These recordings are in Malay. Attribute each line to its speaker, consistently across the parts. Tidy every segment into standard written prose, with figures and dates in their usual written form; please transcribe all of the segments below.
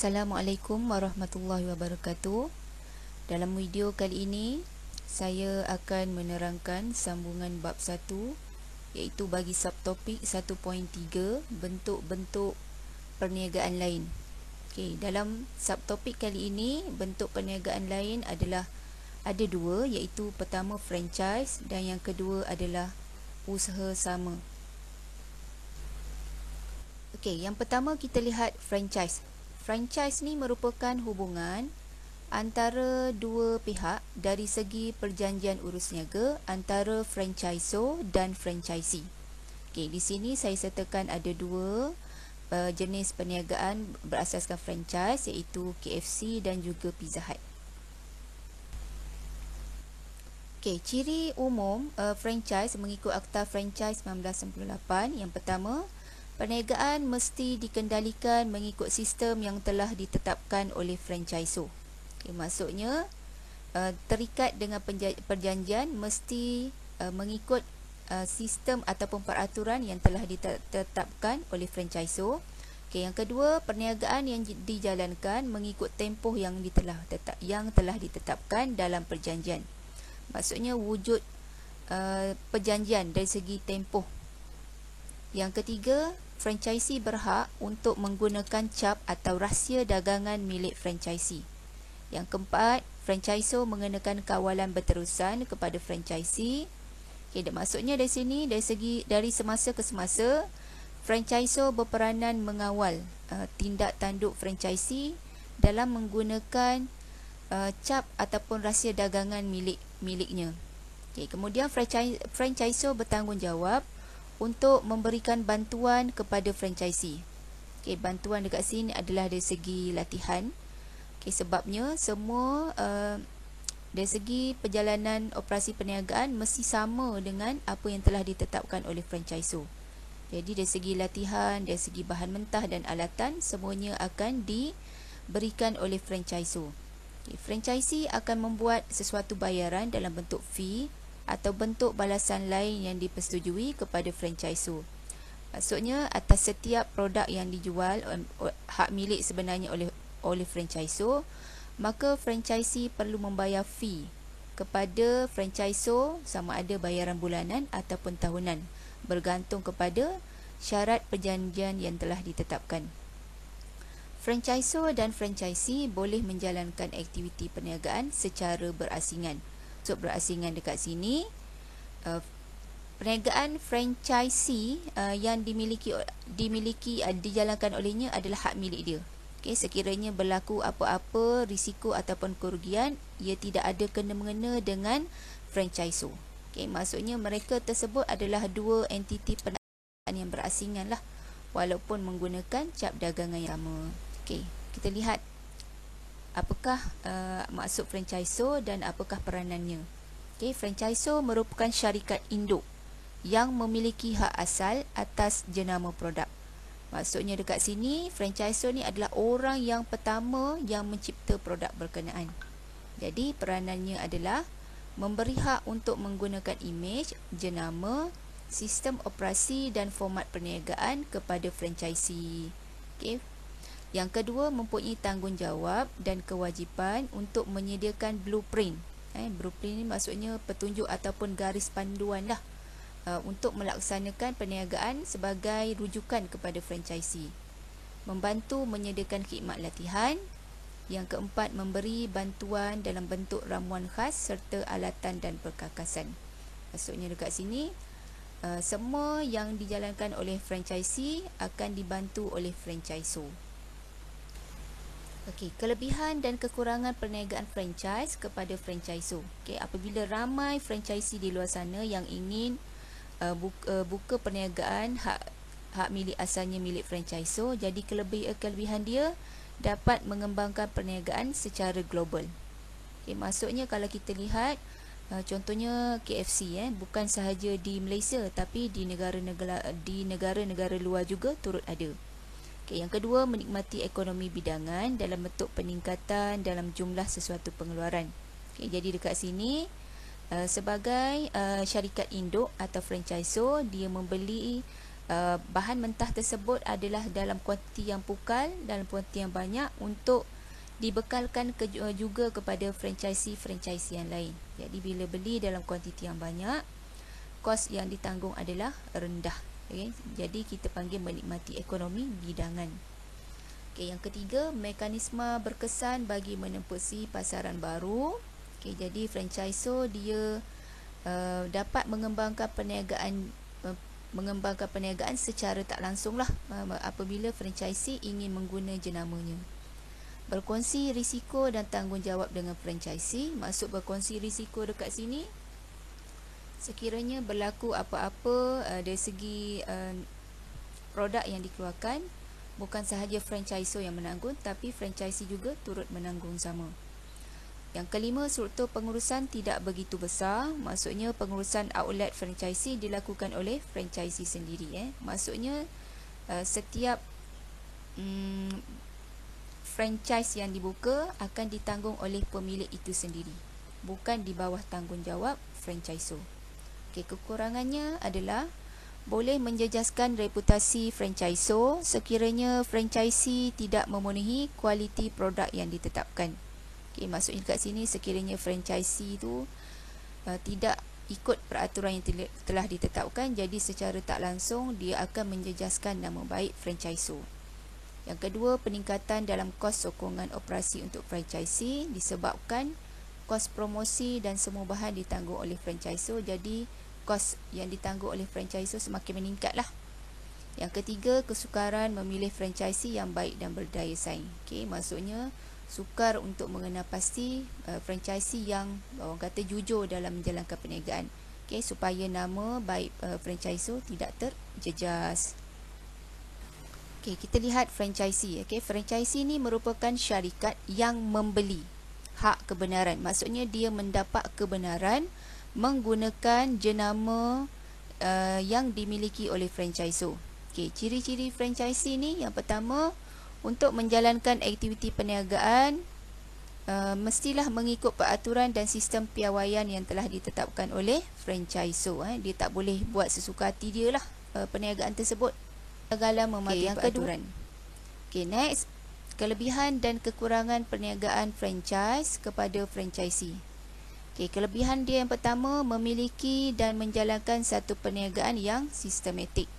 Speaker 1: Assalamualaikum warahmatullahi wabarakatuh. Dalam video kali ini saya akan menerangkan sambungan bab 1, iaitu bagi subtopik 1.3 bentuk-bentuk perniagaan lain. Okey, dalam subtopik kali ini bentuk perniagaan lain adalah ada dua, iaitu pertama franchise dan yang kedua adalah usaha sama. Okey, yang pertama kita lihat franchise. Franchise ni merupakan hubungan antara dua pihak dari segi perjanjian urus niaga antara franchisor dan franchisee. Okey, di sini saya sertakan ada dua jenis perniagaan berasaskan franchise, iaitu KFC dan juga Pizza Hut. Okey, ciri umum franchise mengikut Akta Franchise 1998. Yang pertama, perniagaan mesti dikendalikan mengikut sistem yang telah ditetapkan oleh franchisor. Okay, maksudnya terikat dengan perjanjian mesti mengikut sistem ataupun peraturan yang telah ditetapkan oleh franchisor. Okay, yang kedua, perniagaan yang dijalankan mengikut tempoh yang telah ditetapkan dalam perjanjian. Maksudnya wujud perjanjian dari segi tempoh. Yang ketiga, franchisee berhak untuk menggunakan cap atau rahsia dagangan milik franchisee. Yang keempat, franchisor mengenakan kawalan berterusan kepada franchisee. Okay, maksudnya dari sini dari semasa ke semasa, franchisor berperanan mengawal tindak tanduk franchisee dalam menggunakan cap ataupun rahsia dagangan miliknya. Okay, kemudian franchisor bertanggungjawab untuk memberikan bantuan kepada franchisee. Okay, bantuan dekat sini adalah dari segi latihan. Okay, sebabnya semua dari segi perjalanan operasi perniagaan mesti sama dengan apa yang telah ditetapkan oleh franchisor. Jadi dari segi latihan, dari segi bahan mentah dan alatan, semuanya akan diberikan oleh franchisor. Okay, franchisee akan membuat sesuatu bayaran dalam bentuk fee atau bentuk balasan lain yang dipersetujui kepada franchisor. Maksudnya atas setiap produk yang dijual hak milik sebenarnya oleh franchisor, maka franchisee perlu membayar fee kepada franchisor, sama ada bayaran bulanan ataupun tahunan, bergantung kepada syarat perjanjian yang telah ditetapkan. Franchisor dan franchisee boleh menjalankan aktiviti perniagaan secara berasingan. Untuk berasingan dekat sini, perniagaan franchisee yang dijalankan olehnya adalah hak milik dia. Okay, sekiranya berlaku apa-apa risiko ataupun kerugian, ia tidak ada kena-mengena dengan franchisor. Okay, maksudnya mereka tersebut adalah dua entiti perniagaan yang berasingan lah, walaupun menggunakan cap dagangan yang sama. Okay, kita lihat apakah maksud franchisor dan apakah peranannya. Okay, franchisor merupakan syarikat induk yang memiliki hak asal atas jenama produk. Maksudnya dekat sini, franchisor ni adalah orang yang pertama yang mencipta produk berkenaan. Jadi peranannya adalah memberi hak untuk menggunakan imej, jenama, sistem operasi dan format perniagaan kepada franchisee. Okay. Yang kedua, mempunyai tanggungjawab dan kewajipan untuk menyediakan blueprint. Blueprint ni maksudnya petunjuk ataupun garis panduan lah, untuk melaksanakan perniagaan sebagai rujukan kepada franchisee. Membantu menyediakan khidmat latihan. Yang keempat, memberi bantuan dalam bentuk ramuan khas serta alatan dan perkakasan. Maksudnya dekat sini, semua yang dijalankan oleh franchisee akan dibantu oleh franchisor. Okey, kelebihan dan kekurangan perniagaan franchise kepada franchisor. Okey, apabila ramai franchisee di luar sana yang ingin buka perniagaan hak milik asalnya milik franchisor, jadi kelebihan dia dapat mengembangkan perniagaan secara global. Okay, maksudnya kalau kita lihat contohnya KFC, bukan sahaja di Malaysia tapi di negara-negara luar juga turut ada. Okay, yang kedua, menikmati ekonomi bidangan dalam bentuk peningkatan dalam jumlah sesuatu pengeluaran. Okay, jadi dekat sini sebagai syarikat induk atau franchisor, dia membeli bahan mentah tersebut adalah dalam kuantiti yang pukal, dalam kuantiti yang banyak untuk dibekalkan juga kepada franchisee yang lain. Jadi bila beli dalam kuantiti yang banyak, kos yang ditanggung adalah rendah. Okay? Jadi kita panggil menikmati ekonomi bidangan. Okay, yang ketiga, mekanisme berkesan bagi menempusi pasaran baru. Okay, jadi franchisor dia dapat mengembangkan perniagaan secara tak langsung lah apabila franchisee ingin mengguna jenamanya. Berkongsi risiko dan tanggungjawab dengan franchisee. Maksud berkongsi risiko dekat sini, sekiranya berlaku apa-apa dari segi produk yang dikeluarkan, bukan sahaja franchisor yang menanggung, tapi franchisee juga turut menanggung sama. Yang kelima, struktur pengurusan tidak begitu besar. Maksudnya pengurusan outlet franchisee dilakukan oleh franchisee sendiri. Maksudnya setiap franchise yang dibuka akan ditanggung oleh pemilik itu sendiri, bukan di bawah tanggungjawab franchisor. Okay, kekurangannya adalah boleh menjejaskan reputasi franchisor sekiranya franchisee tidak memenuhi kualiti produk yang ditetapkan. Okay, maksudnya kat sini sekiranya franchisee tu tidak ikut peraturan yang telah ditetapkan, jadi secara tak langsung dia akan menjejaskan nama baik franchisor. Yang kedua, peningkatan dalam kos sokongan operasi untuk franchisee disebabkan kos promosi dan semua bahan ditanggung oleh franchisor, jadi kos yang ditanggung oleh franchisor semakin meningkatlah. Yang ketiga, kesukaran memilih franchisee yang baik dan berdaya saing. Okay, maksudnya sukar untuk mengenal pasti franchisee yang orang kata jujur dalam menjalankan perniagaan. Okay, supaya nama baik franchisor tidak terjejas. Okay, kita lihat franchisee. Okay, franchisee ni merupakan syarikat yang membeli hak kebenaran. Maksudnya dia mendapat kebenaran menggunakan jenama yang dimiliki oleh franchisor. Okay, ciri-ciri franchisee ni, yang pertama, untuk menjalankan aktiviti perniagaan mestilah mengikut peraturan dan sistem piawaian yang telah ditetapkan oleh franchisor. Dia tak boleh buat sesuka hati dia lah perniagaan tersebut. Segala mematuhi peraturan. Okay, next, kelebihan dan kekurangan perniagaan franchise kepada franchisee. Okay, kelebihan dia yang pertama, memiliki dan menjalankan satu perniagaan yang sistematik.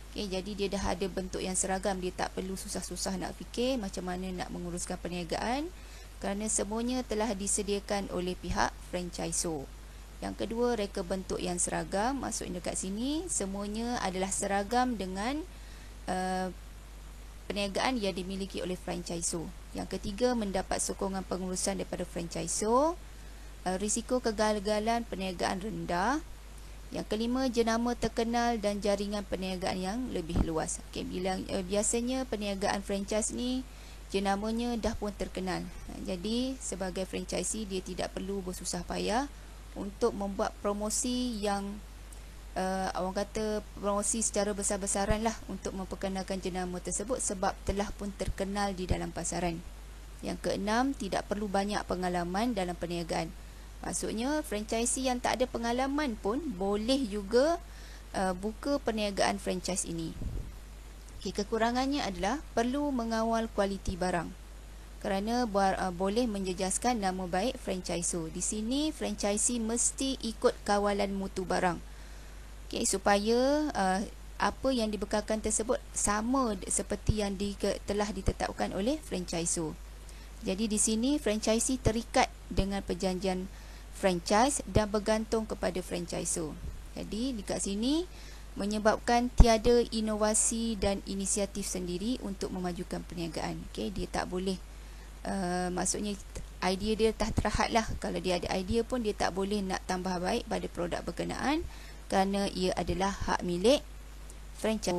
Speaker 1: Okay, jadi dia dah ada bentuk yang seragam, dia tak perlu susah-susah nak fikir macam mana nak menguruskan perniagaan kerana semuanya telah disediakan oleh pihak franchisor. Yang kedua, reka bentuk yang seragam. Maksudnya dekat sini semuanya adalah seragam dengan perniagaan yang dimiliki oleh franchisor. Yang ketiga, mendapat sokongan pengurusan daripada franchisor. Risiko kegagalan perniagaan rendah. Yang kelima, jenama terkenal dan jaringan perniagaan yang lebih luas. Okay, biasanya perniagaan franchise ni jenamanya dah pun terkenal. Jadi sebagai franchisee dia tidak perlu bersusah payah untuk membuat promosi yang orang kata promosi secara besar-besaran lah untuk memperkenalkan jenama tersebut sebab telah pun terkenal di dalam pasaran. Yang keenam, tidak perlu banyak pengalaman dalam perniagaan. Maksudnya franchisee yang tak ada pengalaman pun boleh juga buka perniagaan franchise ini. Okay, kekurangannya adalah perlu mengawal kualiti barang kerana boleh menjejaskan nama baik franchisor. Di sini franchisee mesti ikut kawalan mutu barang. Okay, supaya apa yang dibekalkan tersebut sama seperti yang telah ditetapkan oleh franchisor. Jadi di sini franchisee terikat dengan perjanjian franchise dan bergantung kepada franchisor. Jadi dekat sini menyebabkan tiada inovasi dan inisiatif sendiri untuk memajukan perniagaan. Okay, dia tak boleh maksudnya idea dia tak terhad lah. Kalau dia ada idea pun dia tak boleh nak tambah baik pada produk berkenaan kerana ia adalah hak milik franchise.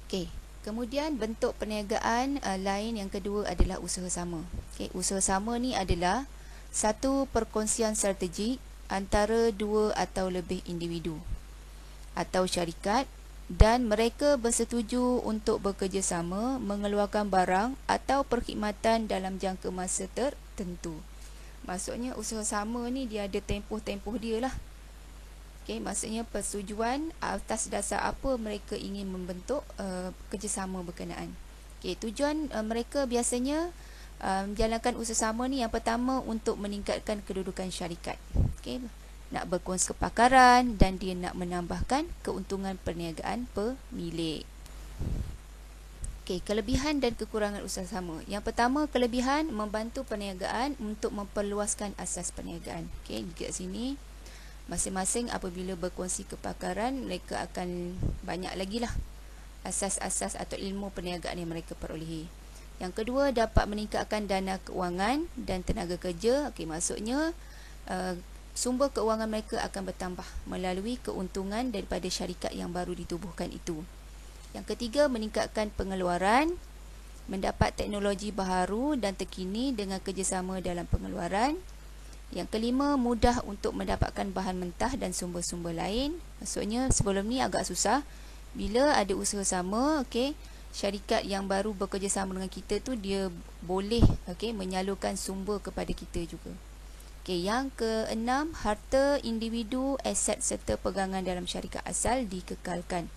Speaker 1: Okay, kemudian bentuk perniagaan lain yang kedua adalah usaha sama. Okay, usaha sama ni adalah satu perkongsian strategi antara dua atau lebih individu atau syarikat dan mereka bersetuju untuk bekerjasama mengeluarkan barang atau perkhidmatan dalam jangka masa tertentu. Maksudnya usaha sama ni dia ada tempoh-tempoh dia lah. Okey, maksudnya persetujuan atas dasar apa mereka ingin membentuk kerjasama berkenaan. Okey, tujuan mereka biasanya menjalankan usaha sama ni yang pertama untuk meningkatkan kedudukan syarikat. Okey, nak berkongsi kepakaran dan dia nak menambahkan keuntungan perniagaan pemilik. Okey, kelebihan dan kekurangan usaha sama. Yang pertama, kelebihan membantu perniagaan untuk memperluaskan asas perniagaan. Okey, dekat sini masing-masing apabila berkongsi kepakaran, mereka akan banyak lagi lah asas-asas atau ilmu perniagaan yang mereka perolehi. Yang kedua, dapat meningkatkan dana keuangan dan tenaga kerja. Okey, maksudnya sumber keuangan mereka akan bertambah melalui keuntungan daripada syarikat yang baru ditubuhkan itu. Yang ketiga, meningkatkan pengeluaran, mendapat teknologi baharu dan terkini dengan kerjasama dalam pengeluaran. Yang kelima, mudah untuk mendapatkan bahan mentah dan sumber-sumber lain. Maksudnya sebelum ni agak susah. Bila ada usaha sama, okey, syarikat yang baru bekerjasama dengan kita tu dia boleh menyalurkan sumber kepada kita juga. Okey, yang keenam, harta individu, aset serta pegangan dalam syarikat asal dikekalkan.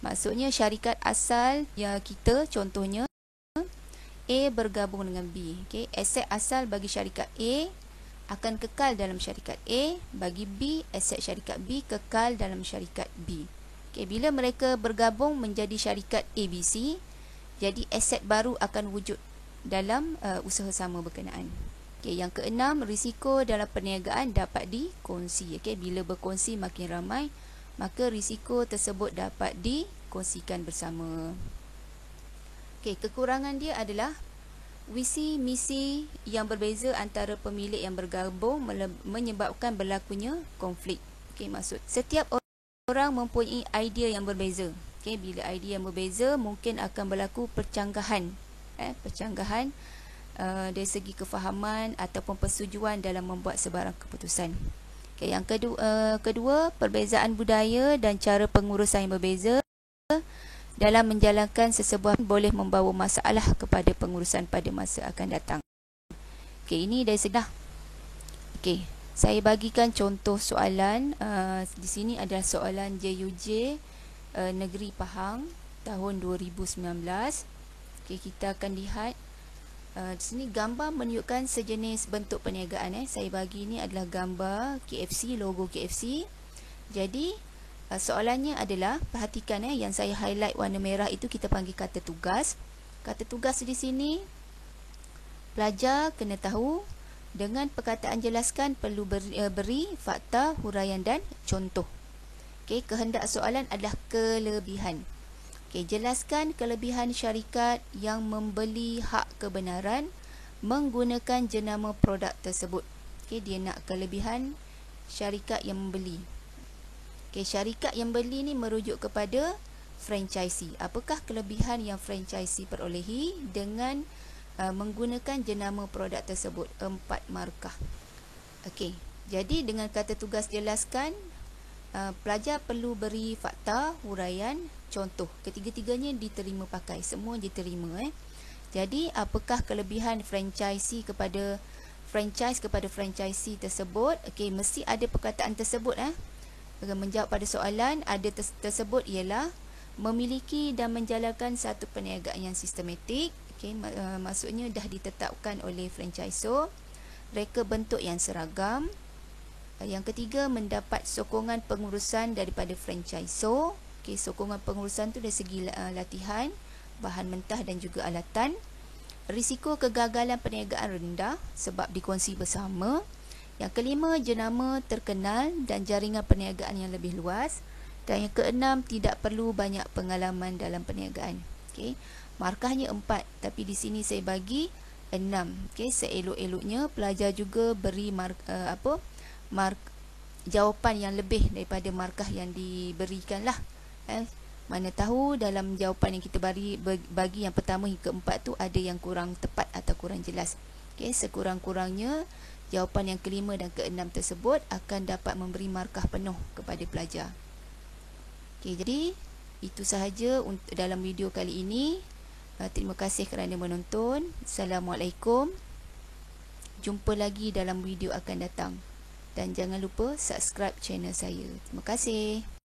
Speaker 1: Maksudnya syarikat asal yang kita, contohnya A bergabung dengan B. Okey, aset asal bagi syarikat A akan kekal dalam syarikat A, bagi B, aset syarikat B kekal dalam syarikat B. Okay, bila mereka bergabung menjadi syarikat ABC, jadi aset baru akan wujud dalam usaha sama berkenaan. Okay, yang keenam, risiko dalam perniagaan dapat dikongsi. Okay, bila berkongsi makin ramai, maka risiko tersebut dapat dikongsikan bersama. Okay, kekurangan dia adalah visi misi yang berbeza antara pemilik yang bergabung menyebabkan berlakunya konflik. Okey, maksud setiap orang mempunyai idea yang berbeza. Okey, bila idea yang berbeza mungkin akan berlaku percanggahan. Percanggahan dari segi kefahaman ataupun persetujuan dalam membuat sebarang keputusan. Okey, yang kedua, perbezaan budaya dan cara pengurusan yang berbeza dalam menjalankan sesebuah boleh membawa masalah kepada pengurusan pada masa akan datang. Okey, ini dari segi. Okey, saya bagikan contoh soalan. Di sini adalah soalan JUJ Negeri Pahang tahun 2019. Okey, kita akan lihat di sini gambar menunjukkan sejenis bentuk perniagaan. Saya bagi ini adalah gambar KFC, logo KFC. Jadi soalannya adalah, perhatikan yang saya highlight warna merah itu kita panggil kata tugas. Kata tugas di sini pelajar kena tahu dengan perkataan jelaskan perlu beri fakta, huraian dan contoh. Okey, kehendak soalan adalah kelebihan. Okey, jelaskan kelebihan syarikat yang membeli hak kebenaran menggunakan jenama produk tersebut. Okey, dia nak kelebihan syarikat yang membeli. Okay, syarikat yang beli ni merujuk kepada franchisee. Apakah kelebihan yang franchisee perolehi dengan menggunakan jenama produk tersebut? 4 markah. Okey, jadi dengan kata tugas jelaskan, pelajar perlu beri fakta, huraian, contoh. Ketiga-tiganya diterima pakai, semua diterima. Jadi apakah kelebihan franchisee kepada franchisee tersebut? Okey, mesti ada perkataan tersebut. Menjawab pada soalan ada tersebut ialah memiliki dan menjalankan satu perniagaan yang sistematik. Okay, maksudnya dah ditetapkan oleh franchisor, reka bentuk yang seragam. Yang ketiga, mendapat sokongan pengurusan daripada franchisor. Okay, sokongan pengurusan tu dari segi latihan, bahan mentah dan juga alatan. Risiko kegagalan perniagaan rendah sebab dikongsi bersama. Yang kelima, jenama terkenal dan jaringan perniagaan yang lebih luas. Dan yang keenam, tidak perlu banyak pengalaman dalam perniagaan. Okey, markahnya 4, tapi di sini saya bagi 6. Okey, seelok-eloknya pelajar juga beri jawapan yang lebih daripada markah yang diberikan lah. Mana tahu dalam jawapan yang kita bagi yang pertama hingga 4 tu ada yang kurang tepat atau kurang jelas. Okey, sekurang-kurangnya jawapan yang kelima dan keenam tersebut akan dapat memberi markah penuh kepada pelajar. Okey, jadi itu sahaja untuk dalam video kali ini. Terima kasih kerana menonton. Assalamualaikum. Jumpa lagi dalam video akan datang. dan jangan lupa subscribe channel saya. Terima kasih.